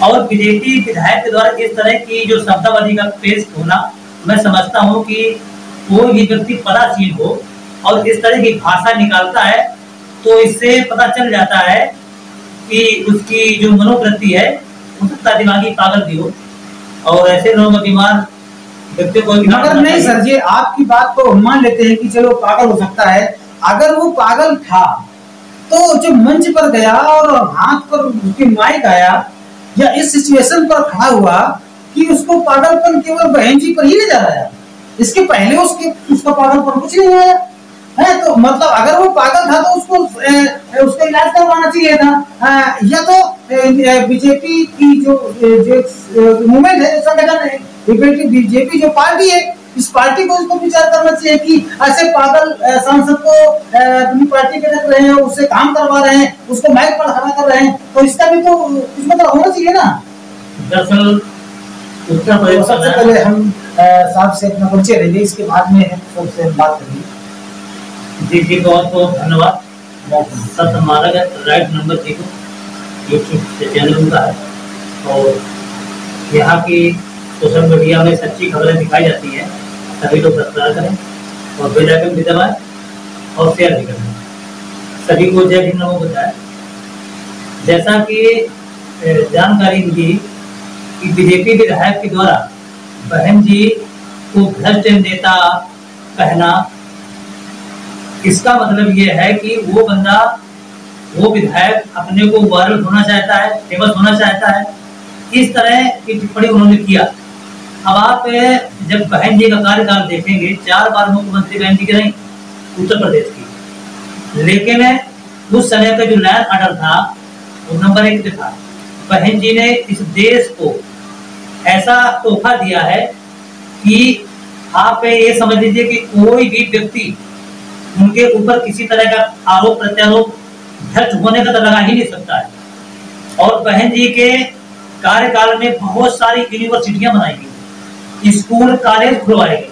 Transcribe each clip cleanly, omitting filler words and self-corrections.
और बीजेपी विधायक के द्वारा इस तरह की जो शब्दावली का पेश होना, मैं समझता हूँ कि कोई भी व्यक्ति पदासीन हो और इस तरह की भाषा निकालता है तो इससे पता चल जाता है कि उसकी जो मनोवृत्ति है हो सकता है दिमागी पागल भी हो, और ऐसे लोगों को बीमार व्यक्तियों को मगर नहीं सर जी, आपकी बात को मान लेते हैं कि चलो पागल हो सकता है। अगर वो पागल था तो जो मंच पर गया और हाथ पर उसकी माइक आया या इस सिचुएशन पर खड़ा हुआ कि उसको पागलपन केवल बहन जी पर ही ले जा रहा है, इसके पहले उसका पागलपन कुछ नहीं आया है। तो मतलब अगर वो पागल था तो उसको इलाज करवाना चाहिए था, या तो बीजेपी की जो मूवमेंट है, संगठन है, बीजेपी जो पार्टी है, इस पार्टी को इसको विचार करना चाहिए कि ऐसे पागल सांसद को अपनी पार्टी के रख रहे हैं, उससे काम करवा रहे हैं, उसको माइक पर खड़ा कर रहे हैं, तो इसका भी तो इसमें तो होना चाहिए ना। दरअसल उत्तर प्रदेश सबसे पहले हम साहब से अपना परिचय लेंगे, इसके बाद में सबसे बात करेंगे। जी बहुत बहुत धन्यवाद। सत्य मार्ग राइट नंबर देखो यूट्यूब चैनल उनका है, और यहाँ की सोशल मीडिया में सच्ची खबरें दिखाई जाती हैं। सभी लोग सब्सक्राइब करें और बेल आइकन भी दबाएं और शेयर भी करें। सभी को जय भीम नमो बुद्धाय। जैसा कि जानकारी मिली कि बीजेपी विधायक के द्वारा बहन जी को भ्रष्ट नेता कहना, इसका मतलब ये है कि वो विधायक अपने को वायरल होना चाहता है, फेमस होना चाहता है। इस तरह की टिप्पणी उन्होंने किया। अब आप जब बहन जी का कार्यकाल देखेंगे, 4 बार मुख्यमंत्री बहन जी के नहीं उत्तर प्रदेश की, लेकिन उस समय का जो लैंड ऑर्डर था वो नंबर 1 पे था। बहन जी ने इस देश को ऐसा तोहफा दिया है कि आप ये समझ लीजिए कि कोई भी व्यक्ति उनके ऊपर किसी तरह का आरोप प्रत्यारोप भ्रष्ट होने का तो लगा ही नहीं सकता है। और बहन जी के कार्यकाल में बहुत सारी यूनिवर्सिटियां बनाई गई, स्कूल कॉलेज खुलवाए गए,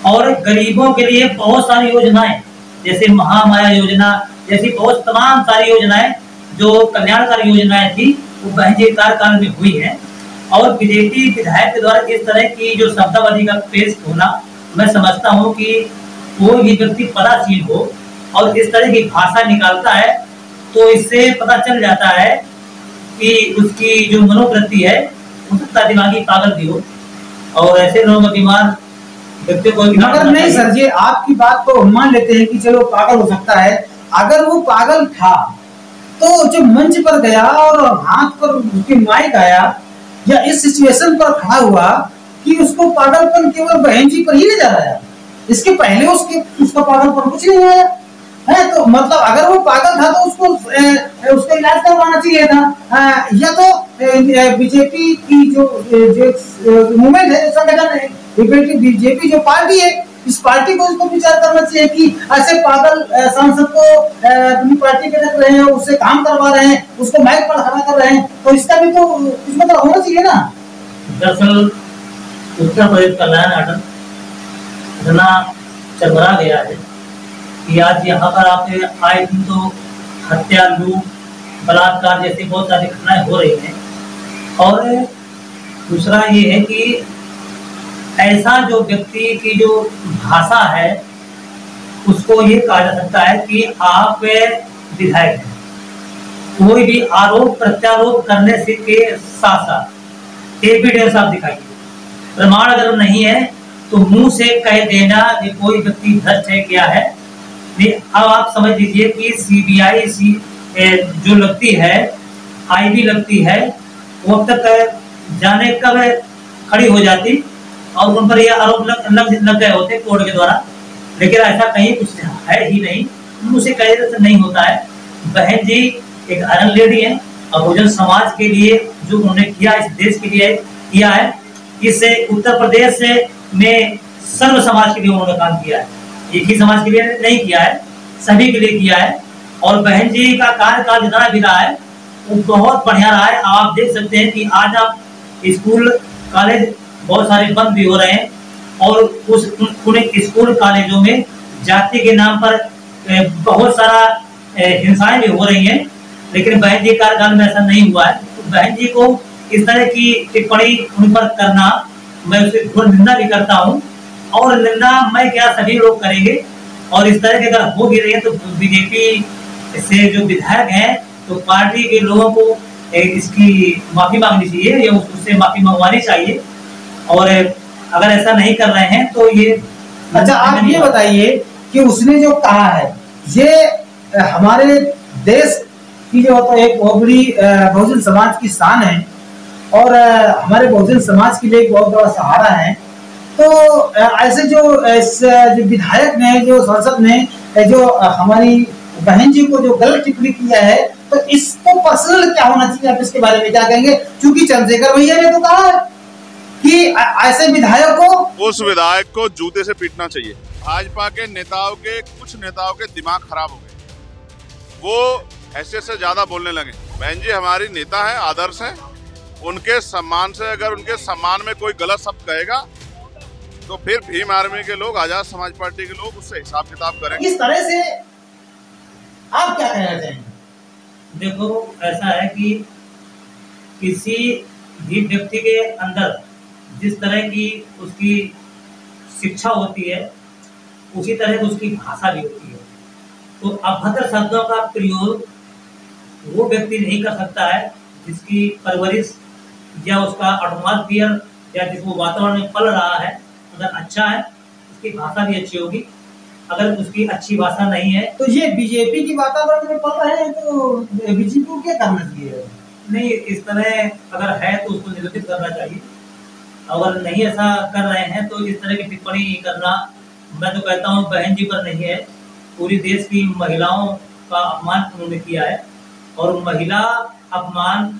और गरीबों के लिए बहुत सारी योजनाएं जैसे महामाया योजना जैसी बहुत तमाम सारी योजनाएं जो कल्याणकारी योजनाएं थी वो बहन जी के कार्यकाल में हुई है। और बीजेपी विधायक के द्वारा इस तरह की जो शब्दावली का पेश होना, मैं समझता हूँ कि कोई भी व्यक्ति पदासीन हो और इस तरह की भाषा निकालता है तो इससे पता चल जाता है कि उसकी जो मनोवृत्ति है हो सकता है दिमागी पागल भी हो, और ऐसे लोगों को बीमार व्यक्तियों को मगर नहीं सर जी, आपकी बात को मान लेते हैं कि चलो पागल हो सकता है। अगर वो पागल था तो जो मंच पर गया और हाथ पर उसकी माइक आया या इस सिचुएशन पर खड़ा हुआ कि उसको पागलपन केवल बहन जी पर ही ले जा रहा है, इसके पहले उसका पागलपन कुछ नहीं आया है। तो मतलब अगर वो पागल था तो उसको इलाज करवाना चाहिए था, या तो बीजेपी की जो मूवमेंट है, संगठन है, बीजेपी जो पार्टी है, इस पार्टी को इसको विचार करना चाहिए कि ऐसे पागल सांसद को अपनी पार्टी के रख रहे हैं, उससे काम करवा रहे हैं, उसको माइक पर खड़ा कर रहे हैं, तो इसका भी तो इसमें तो होना चाहिए ना। दरअसल उत्तर प्रदेश का लैंड ऑर्डर इतना चरमरा गया है कि आज यहाँ पर आपने आए दिन तो हत्या, लूट, बलात्कार जैसी बहुत सारी घटनाएं हो रही हैं। और दूसरा ये है कि ऐसा जो व्यक्ति की जो भाषा है उसको ये कहा जा सकता है कि आप विधायक हैं, कोई भी आरोप प्रत्यारोप करने से के साथ साथ एविडेंस आप दिखाइए, प्रमाण अगर नहीं है तो मुंह से कह देना कि कोई व्यक्ति भ्रष्ट है क्या है। अब आप समझ लीजिए कि सीबीआई जो लगती है, आईबी लगती है, वो अब तक जाने कब खड़ी हो जाती और उन पर यह आरोप लग गए होते कोर्ट के द्वारा, लेकिन ऐसा कहीं कुछ है ही नहीं, मुंह से कह देने से नहीं होता है। बहन जी एक आयरन लेडी है और बहुजन समाज के लिए जो उन्होंने किया, इस देश के लिए किया है, इस उत्तर प्रदेश में सर्व समाज के लिए उन्होंने काम किया है, एक ही समाज के लिए नहीं किया है, सभी के लिए किया है। और बहन जी का कार्यकाल जितना भी रहा है वो बहुत बढ़िया रहा है। आप देख सकते हैं कि आज आप स्कूल कॉलेज बहुत सारे बंद भी हो रहे हैं और उन स्कूल कॉलेजों में जाति के नाम पर बहुत सारा हिंसाएं भी हो रही हैं, लेकिन बहन जी कार्यकाल में ऐसा नहीं हुआ है। तो बहन जी को इस तरह की टिप्पणी उन पर करना मैं उसकी घोर निंदा भी करता हूँ, और निंदा मैं क्या सभी लोग करेंगे। और इस तरह के अगर हो भी रही है तो बीजेपी से जो विधायक हैं तो पार्टी के लोगों को इसकी माफी मांगनी चाहिए या उससे माफी मंगवानी चाहिए, और अगर ऐसा नहीं कर रहे हैं तो ये अच्छा, आप ये बताइए कि उसने जो कहा है ये हमारे देश की जो तो एक बहुत बड़ी बहुजन समाज की शान है, और हमारे बहुजन समाज के लिए एक बहुत बड़ा सहारा है। तो ऐसे जो विधायक ने, जो सांसद ने जो हमारी बहन जी को जो गलत टिप्पणी किया है, तो इसको पर्सनल क्या होना चाहिए, आप इसके बारे में क्या कहेंगे? क्योंकि चंद्रशेखर भैया ने तो कहा है कि ऐसे विधायक को, उस विधायक को जूते से पीटना चाहिए। भाजपा के नेताओं के, कुछ नेताओं के दिमाग खराब हो गए, वो ऐसे से ज्यादा बोलने लगे। बहन जी हमारी नेता है, आदर्श है, उनके सम्मान से अगर उनके सम्मान में कोई गलत शब्द कहेगा तो फिर भीम आर्मी के लोग, आजाद समाज पार्टी के लोग उससे हिसाब किताब करेंगे। इस तरह से आप क्या कहना चाहेंगे? देखो, ऐसा है कि किसी भी व्यक्ति के अंदर जिस तरह की उसकी शिक्षा होती है उसी तरह की उसकी भाषा भी होती है। तो अभद्र शब्दों का प्रयोग वो व्यक्ति नहीं कर सकता है जिसकी परवरिश या उसका एटमॉस्फेयर या जिस वो वातावरण में पल रहा है अगर अच्छा है, उसकी भाषा भी अच्छी होगी। अगर उसकी अच्छी भाषा नहीं है तो ये बीजेपी की वातावरण में पल रहे हैं, तो बीजेपी को क्या करना चाहिए? नहीं, इस तरह अगर है तो उसको निलंबित करना चाहिए। अगर नहीं ऐसा कर रहे हैं तो इस तरह की टिप्पणी करना, मैं तो कहता हूँ बहन जी पर नहीं है, पूरी देश की महिलाओं का अपमान उन्होंने किया है। और महिला अपमान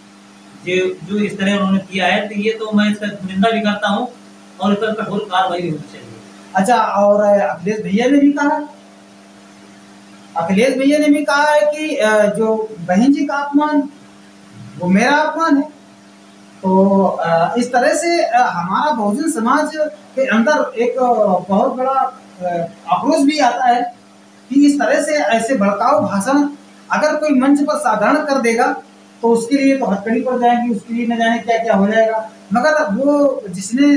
जो इस तरह उन्होंने किया है, तो ये तो मैं इसका निंदा भी करता हूँ और इस पर कठोर कार्रवाई भी होनी चाहिए। अच्छा, और अखिलेश भैया ने भी कहा, अखिलेश भैया ने भी कहा है कि जो बहन जी का अपमान वो मेरा अपमान है। तो इस तरह से हमारा बहुजन समाज के अंदर एक बहुत बड़ा आक्रोश भी आता है कि इस तरह से ऐसे भड़काऊ भाषण अगर कोई मंच पर साधारण कर देगा तो उसके लिए तो हथकड़ी पड़ जाएगी, उसके लिए न जाने क्या क्या हो जाएगा। मगर वो जिसने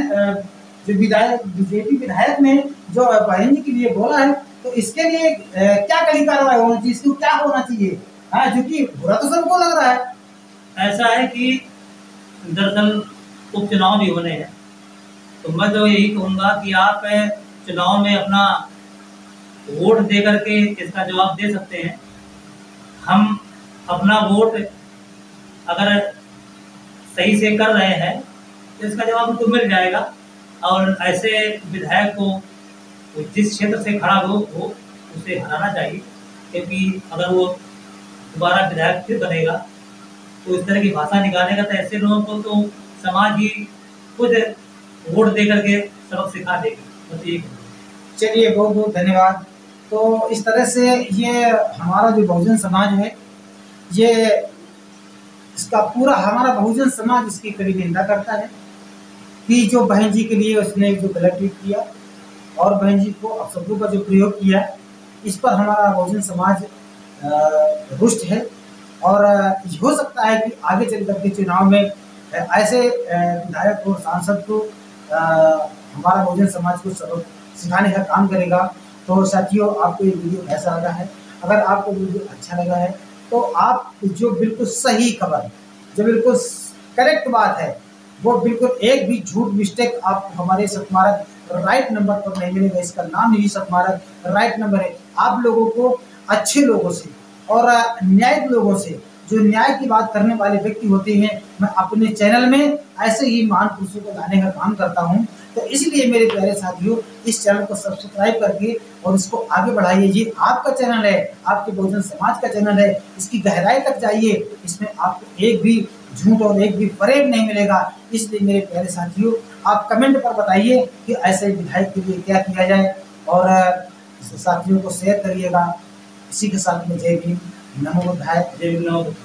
जो विधायक, बीजेपी विधायक ने जो बहन जी के लिए बोला है, तो इसके लिए क्या कड़ी कार्रवाई होनी चाहिए, इसको क्या होना चाहिए? हाँ, क्योंकि बुरा तो सबको लग रहा है। ऐसा है कि दरअसल उपचुनाव भी होने हैं, तो मैं तो यही कहूँगा कि आप चुनाव में अपना वोट दे करके इसका जवाब दे सकते हैं। हम अपना वोट अगर सही से कर रहे हैं तो इसका जवाब हमको मिल जाएगा। और ऐसे विधायक को जिस क्षेत्र से खड़ा हो उसे हराना चाहिए, क्योंकि अगर वो दोबारा विधायक फिर बनेगा तो इस तरह की भाषा निकालेगा तो ऐसे लोगों को तो समाज ही खुद वोट दे करके सबक सिखा देगी। बस ये चलिए, बहुत बहुत धन्यवाद। तो इस तरह से ये हमारा जो बहुजन समाज है, ये इसका पूरा हमारा बहुजन समाज इसकी कड़ी निंदा करता है कि जो बहन जी के लिए उसने जो गलत ट्वीट किया और बहन जी को अपशब्दों का जो प्रयोग किया, इस पर हमारा बहुजन समाज रुष्ट है। और हो सकता है कि आगे चल करके चुनाव में ऐसे विधायक और सांसद को हमारा बहुजन समाज को सबक सिखाने का काम करेगा। तो साथियों, आपको ये वीडियो कैसा लगा है? अगर आपको वीडियो अच्छा लगा है तो आप जो बिल्कुल सही खबर, जो बिल्कुल करेक्ट बात है, वो बिल्कुल एक भी झूठ मिस्टेक आपको हमारे सतमार्ग राइट नंबर पर नहीं मिलेगा। इसका नाम ही सतमार्ग राइट नंबर है। आप लोगों को अच्छे लोगों से और न्यायिक लोगों से, जो न्याय की बात करने वाले व्यक्ति होते हैं, मैं अपने चैनल में ऐसे ही महान पुरुषों को लाने का काम करता हूं। तो इसलिए मेरे प्यारे साथियों, इस चैनल को सब्सक्राइब करके और इसको आगे बढ़ाइए। ये आपका चैनल है, आपके बहुजन समाज का चैनल है, इसकी गहराई तक जाइए। इसमें आपको एक भी झूठ और एक भी फरेब नहीं मिलेगा। इसलिए मेरे प्यारे साथियों, आप कमेंट पर बताइए कि ऐसे विधायक के लिए क्या किया जाए, और साथियों को शेयर करिएगा। इसी के साथ में जय भीम, नमो बुद्धाय। जय भीम, नमो बुद्धाय।